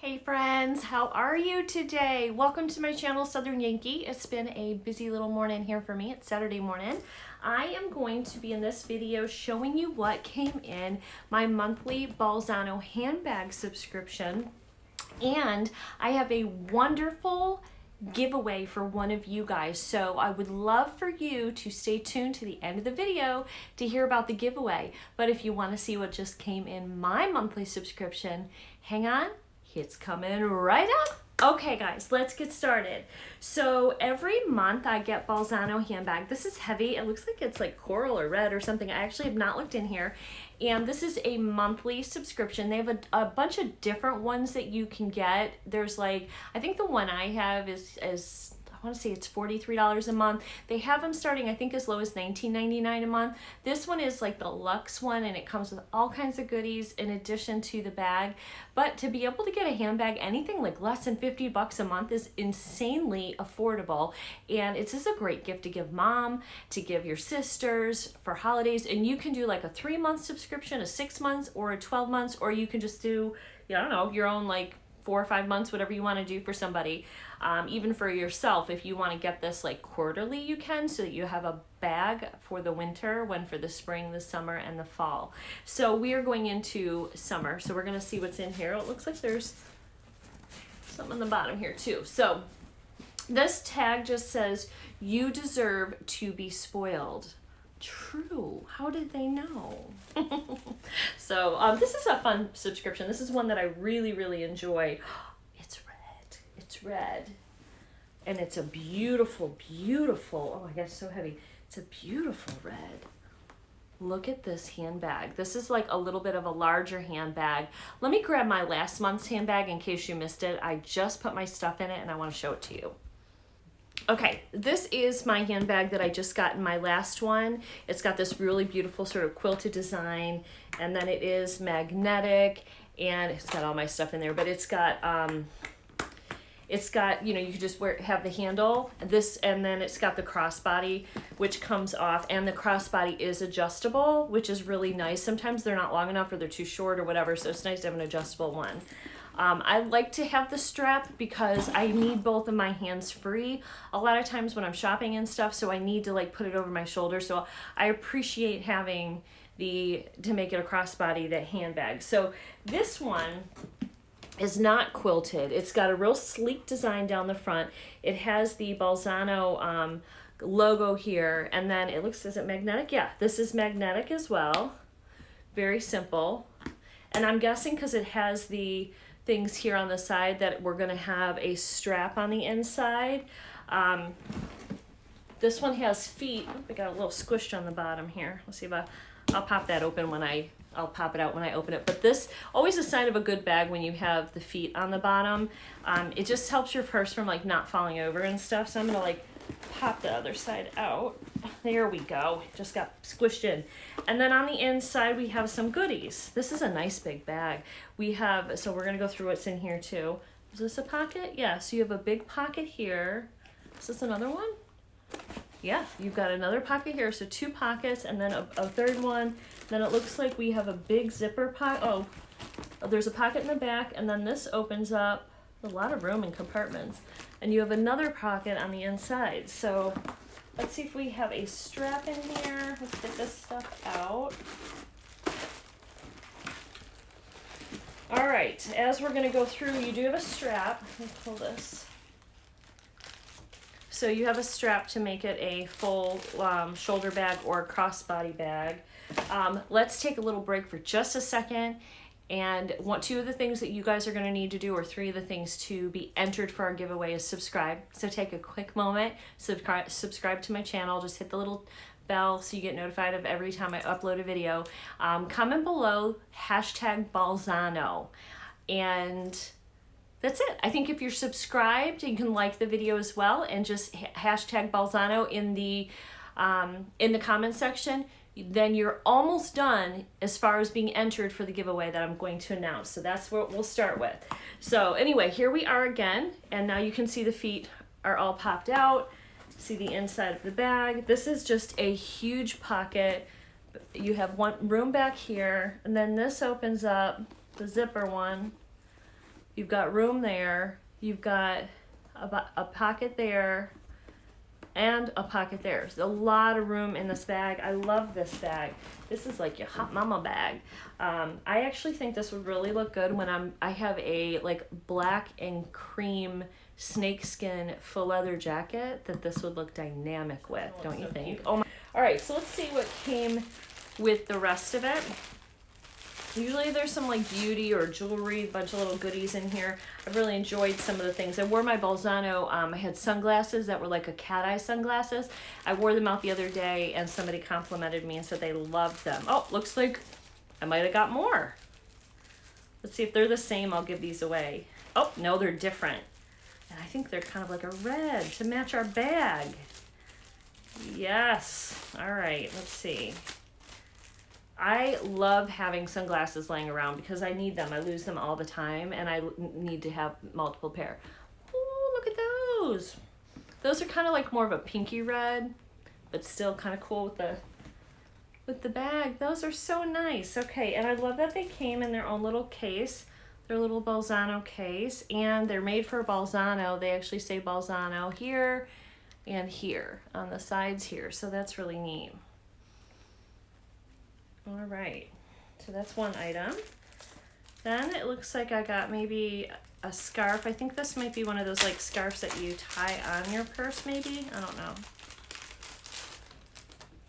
Hey friends, how are you today? Welcome to my channel, Southern Yankee. It's been a busy little morning here for me. It's Saturday morning. I am going to be in this video showing you what came in my monthly Bolzano handbag subscription. And I have a wonderful giveaway for one of you guys. So I would love for you to stay tuned to the end of the video to hear about the giveaway. But if you want to see what just came in my monthly subscription, hang on. It's coming right up. Okay guys, let's get started. So every month I get Bolzano handbag. This is heavy. It looks like it's like coral or red or something. I actually have not looked in here. And this is a monthly subscription. They have a bunch of different ones that you can get. There's like, I think the one I have is I want to say it's $43 a month. They have them starting, I think, as low as $19.99 a month. This one is like the luxe one, and it comes with all kinds of goodies in addition to the bag. But to be able to get a handbag, anything like less than 50 bucks a month is insanely affordable. And it's just a great gift to give mom, to give your sisters for holidays. And you can do like a 3-month subscription, a 6 months, or a 12 months, or you can just do, I don't know, your own like 4 or 5 months, whatever you want to do for somebody. Even for yourself, if you want to get this like quarterly, you can, so that you have a bag for the winter, one for the spring, the summer, and the fall. So we are going into summer, so we're going to see what's in here. It looks like there's something on the bottom here too. So this tag just says, "You deserve to be spoiled." True. How did they know? So this is a fun subscription. This is one that I really enjoy. It's red. It's red. And it's a beautiful, oh my gosh, so heavy. It's a beautiful red. Look at this handbag. This is like a little bit of a larger handbag. Let me grab my last month's handbag in case you missed it. I just put my stuff in it and I want to show it to you. Okay, this is my handbag that I just got in my last one. It's got this really beautiful sort of quilted design, and then it is magnetic, and it's got all my stuff in there, but it's got, you know, you can just have the handle, this, and then it's got the crossbody, which comes off, and the crossbody is adjustable, which is really nice. Sometimes they're not long enough or they're too short or whatever, so it's nice to have an adjustable one. I like to have the strap because I need both of my hands free a lot of times when I'm shopping and stuff, so I need to like put it over my shoulder. So I appreciate having to make it a crossbody, the handbag. So this one is not quilted. It's got a real sleek design down the front. It has the Bolzano logo here, and then it looks, is it magnetic? Yeah, this is magnetic as well. Very simple. And I'm guessing because it has the things here on the side that we're going to have a strap on the inside. This one has feet. Oh, we got a little squished on the bottom here. Let's see if I'll pop that open I'll pop it out when I open it. But this, always a sign of a good bag when you have the feet on the bottom. It just helps your purse from like not falling over and stuff. So I'm going to like pop the other side out. There we go. Just got squished in. And then on the inside we have some goodies. This is a nice big bag. So we're gonna go through what's in here too. Is this a pocket? Yeah, so you have a big pocket here. Is this another one? Yeah, you've got another pocket here. So 2 pockets and then a third one. Then it looks like we have a big zipper pocket. Oh, there's a pocket in the back, and then this opens up. A lot of room and compartments. And you have another pocket on the inside. So let's see if we have a strap in here. Let's get this stuff out. All right, as we're gonna go through, you do have a strap. Let me pull this. So you have a strap to make it a full shoulder bag or crossbody bag. Let's take a little break for just a second. And 2 of the things that you guys are going to need to do, or 3 of the things to be entered for our giveaway, is subscribe. So take a quick moment, subscribe to my channel, just hit the little bell so you get notified of every time I upload a video. Comment below #Bolzano, and that's it. I think if you're subscribed, you can like the video as well, and just #Bolzano in the comment section. Then you're almost done as far as being entered for the giveaway that I'm going to announce. So that's what we'll start with. So anyway, here we are again, and now you can see the feet are all popped out. See the inside of the bag. This is just a huge pocket. You have one room back here, and then this opens up, the zipper one, You've got room there. You've got a pocket there and a pocket there. There's a lot of room in this bag. I love this bag. This is like your hot mama bag. I actually think this would really look good when I have a like black and cream snakeskin faux leather jacket that this would look dynamic with, don't you think? Oh my. All right, so let's see what came with the rest of it. Usually there's some like beauty or jewelry, a bunch of little goodies in here. I've really enjoyed some of the things. I wore my Bolzano, I had sunglasses that were like a cat eye sunglasses. I wore them out the other day and somebody complimented me and said they loved them. Oh, looks like I might have got more. Let's see if they're the same, I'll give these away. Oh, no, they're different. And I think they're kind of like a red to match our bag. Yes, all right, let's see. I love having sunglasses laying around because I need them. I lose them all the time and I need to have multiple pair. Oh, look at those. Those are kind of like more of a pinky red, but still kind of cool with the bag. Those are so nice. Okay, and I love that they came in their own little case, their little Bolzano case, and they're made for Bolzano. They actually say Bolzano here and here on the sides here, so that's really neat. All right, so that's one item. Then it looks like I got maybe a scarf. I think this might be one of those like scarves that you tie on your purse maybe. I don't know.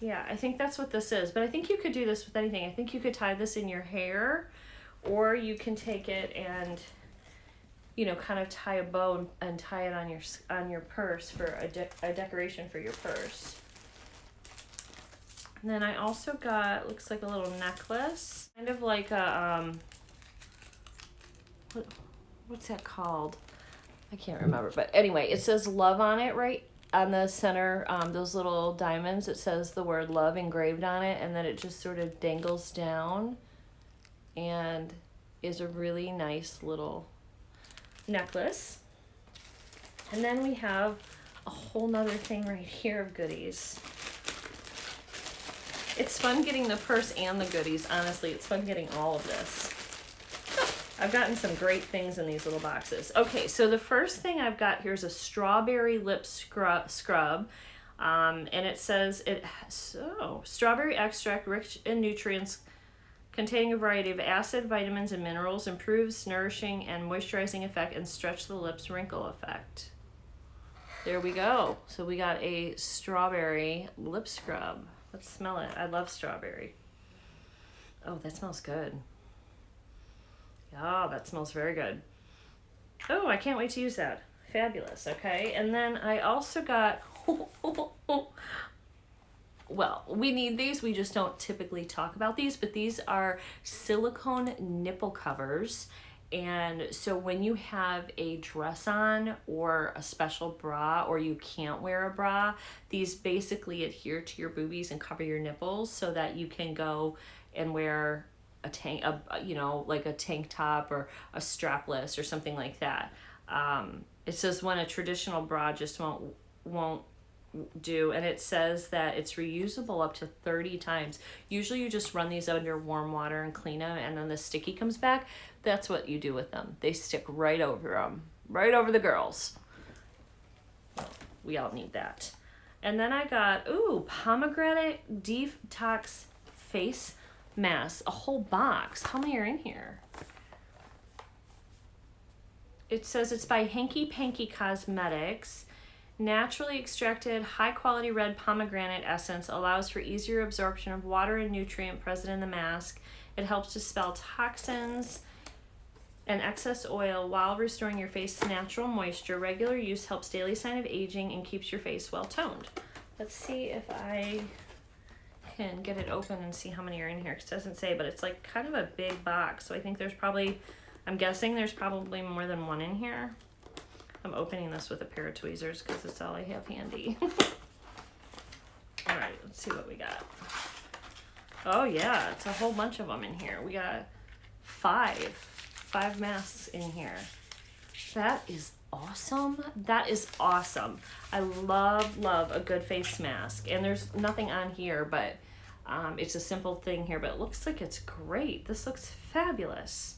Yeah, I think that's what this is, but I think you could do this with anything. I think you could tie this in your hair, or you can take it and, you know, kind of tie a bow and tie it on your purse for a decoration for your purse. And then I also got, looks like a little necklace, kind of like a, what's that called? I can't remember, but anyway, it says love on it right on the center, those little diamonds. It says the word love engraved on it, and then it just sort of dangles down and is a really nice little necklace. And then we have a whole nother thing right here of goodies. It's fun getting the purse and the goodies, honestly. It's fun getting all of this. I've gotten some great things in these little boxes. Okay, so the first thing I've got here is a strawberry lip scrub. And it says, strawberry extract rich in nutrients containing a variety of acid, vitamins, and minerals, improves nourishing and moisturizing effect, and stretch the lips wrinkle effect. There we go. So we got a strawberry lip scrub. Let's smell it. I love strawberry. Oh, that smells good. Oh, that smells very good. Oh, I can't wait to use that. Fabulous. Okay. And then I also got, well, we need these. We just don't typically talk about these, but these are silicone nipple covers. And so when you have a dress on or a special bra, or you can't wear a bra, these basically adhere to your boobies and cover your nipples so that you can go and wear a tank, you know, like a tank top or a strapless or something like that. It says when a traditional bra just won't do, and it says that it's reusable up to 30 times. Usually you just run these under warm water and clean them, and then the sticky comes back. That's what you do with them. They stick right over them, right over the girls. We all need that. And then I got, pomegranate detox face mask, a whole box. How many are in here? It says it's by Hanky Panky Cosmetics. Naturally extracted, high-quality red pomegranate essence allows for easier absorption of water and nutrient present in the mask. It helps dispel toxins and excess oil while restoring your face's natural moisture. Regular use helps daily sign of aging and keeps your face well-toned. Let's see if I can get it open and see how many are in here. 'Cause it doesn't say, but it's like kind of a big box. So I think there's probably, I'm guessing there's probably more than one in here. I'm opening this with a pair of tweezers because it's all I have handy. All right, let's see what we got. Oh yeah, it's a whole bunch of them in here. We got five masks in here. That is awesome. That is awesome. I love a good face mask. And there's nothing on here, but it's a simple thing here, but it looks like it's great. This looks fabulous.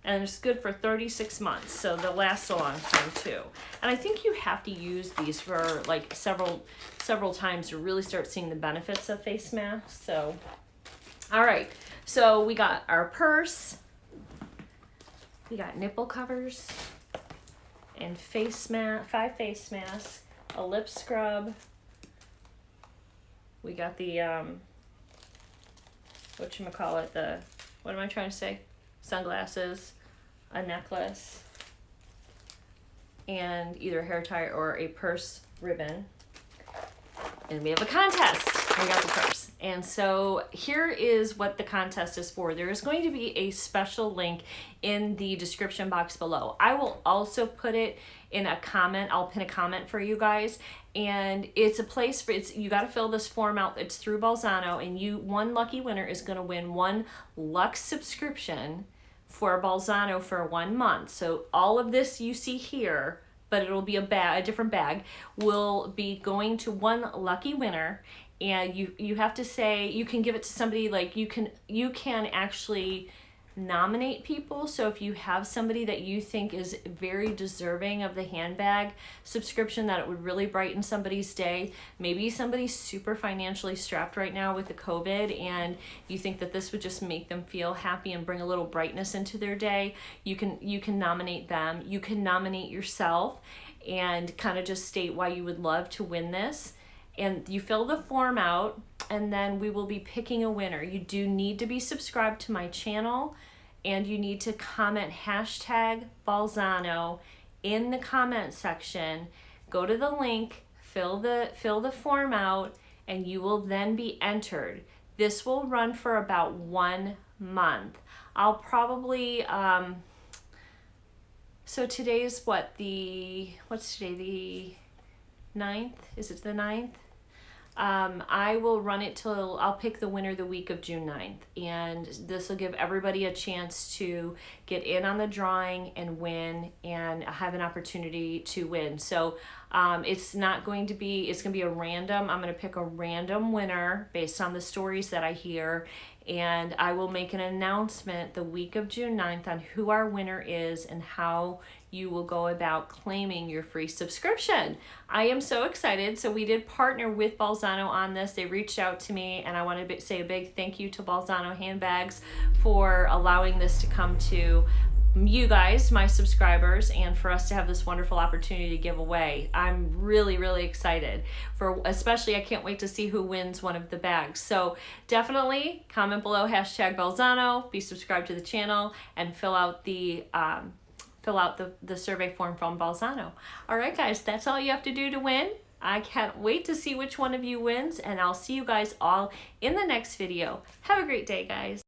And it's good for 36 months, so they'll last a long time too. And I think you have to use these for like several times to really start seeing the benefits of face masks. So, all right, so we got our purse, we got nipple covers, and 5 face masks, a lip scrub. We got the whatchamacallit, what am I trying to say? Sunglasses, a necklace, and either a hair tie or a purse ribbon. And we have a contest. We got the purse. And so here is what the contest is for. There is going to be a special link in the description box below. I will also put it in a comment. I'll pin a comment for you guys. And it's a place for, you got to fill this form out. It's through Bolzano, and one lucky winner is going to win 1 Lux subscription for Bolzano for 1 month. So all of this you see here, but it'll be a different bag, will be going to 1 lucky winner. And you have to say, you can give it to somebody, like you can actually nominate people. So if you have somebody that you think is very deserving of the handbag subscription, that it would really brighten somebody's day, maybe somebody's super financially strapped right now with the COVID, and you think that this would just make them feel happy and bring a little brightness into their day, you can nominate them. You can nominate yourself and kind of just state why you would love to win this. And you fill the form out, and then we will be picking a winner. You do need to be subscribed to my channel, and you need to comment #Bolzano in the comment section. Go to the link, fill the form out, and you will then be entered. This will run for about 1 month. I'll probably so today's what's today, the 9th? Is it the 9th? I will run it till, I'll pick the winner the week of June 9th. And this will give everybody a chance to get in on the drawing and win and have an opportunity to win. So it's going to be a random, I'm going to pick a random winner based on the stories that I hear. And I will make an announcement the week of June 9th on who our winner is and how you will go about claiming your free subscription. I am so excited. So we did partner with Bolzano on this. They reached out to me, and I want to say a big thank you to Bolzano Handbags for allowing this to come to you guys, my subscribers, and for us to have this wonderful opportunity to give away. I'm really, really excited especially I can't wait to see who wins one of the bags. So definitely comment below #Bolzano, be subscribed to the channel, and fill out the survey form from Bolzano. All right, guys, that's all you have to do to win. I can't wait to see which one of you wins, and I'll see you guys all in the next video. Have a great day, guys.